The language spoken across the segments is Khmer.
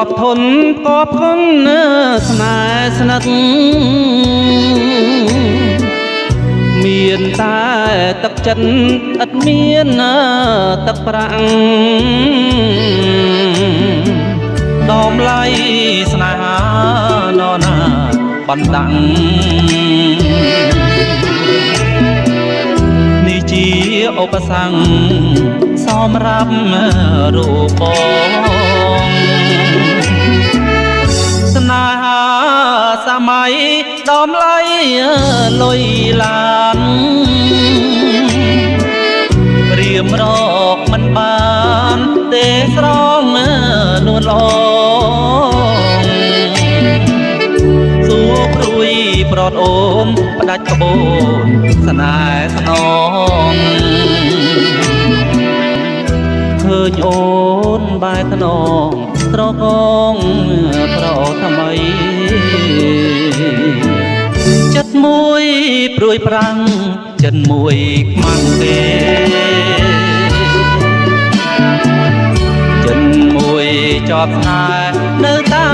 បធន់កបគុណស្នេហ៍ស្និទ្ធមានតែទឹកចិត្តឥតមានទឹកប្រាំងដំឡៃស្នេហានរណាបណ្ដាំងនេះជាឧបសគ្គសម្រាប់រូបបងស្នេហាសម័យដំឡៃលុយឡានរៀមរកមិនបានទេស្រងលួនឡងសួរព្រួយប្រត់អូនផ្ដាច់ក្បូនស្នេហ៍ស្នងឃើញអូនបែរខ្នងត្រកងប្រថ្មីចិត្តមួយព្រួយប្រាំងចិត្តមួយខ្មាំងទេចិត្តមួយជាប់ស្នេហ៍នៅតែ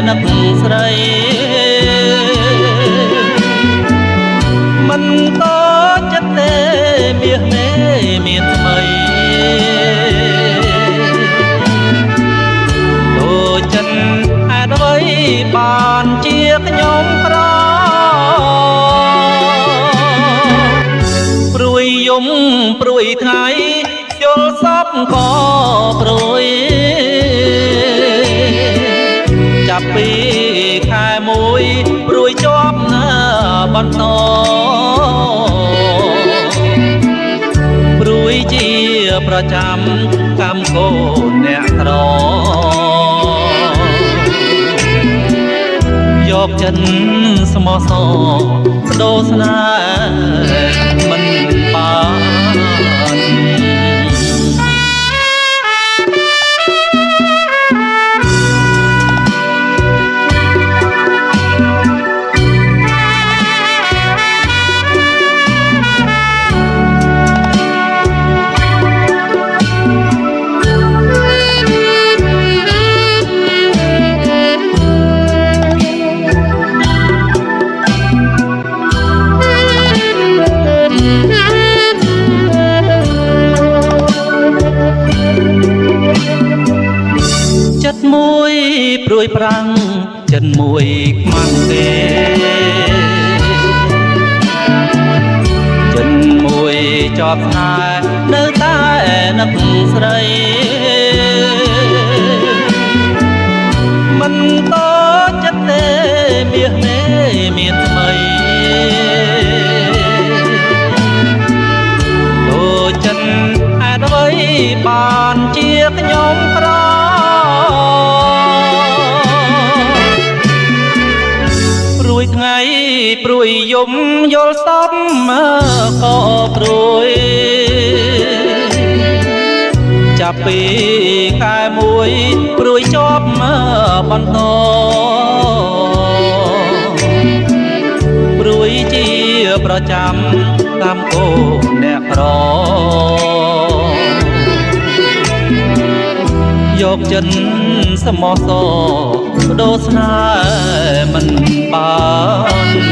នឹកស្រីមិនតចិត្តទេមាសមេមានថ្មីដូចចិត្តហេតុអ្វីបានជាខ្ញុំប្រព្រួយយំព្រួយថ្ងៃយល់សពក៏ព្រួយចាប់ពីខែមួយព្រួយជាប់បន្តព្រួយជាប្រចាំកម្មកូនអ្នកក្រយកចិត្តស្មោះសរបដូរស្នេហ៍មិនបានចិត្តមួយព្រួយប្រាំងចិត្តមួយខ្មាំងទេចិត្តមួយជាប់ស្នេហ៍នៅតែនឹកស្រីមិនតចិត្តទេមាសមេមានថ្មីដូចចិត្តហេតុអ្វីបានជាខ្ញុំប្រព្រួយថ្ងៃព្រួយយំយល់សពក៏ព្រួយចាប់ពីខែមួយព្រួយជាប់បន្តព្រួយជាប្រចាំតាមកូនអ្នកក្រយកចិត្តស្មោះសរបដូរស្នេហ៍មិនបាន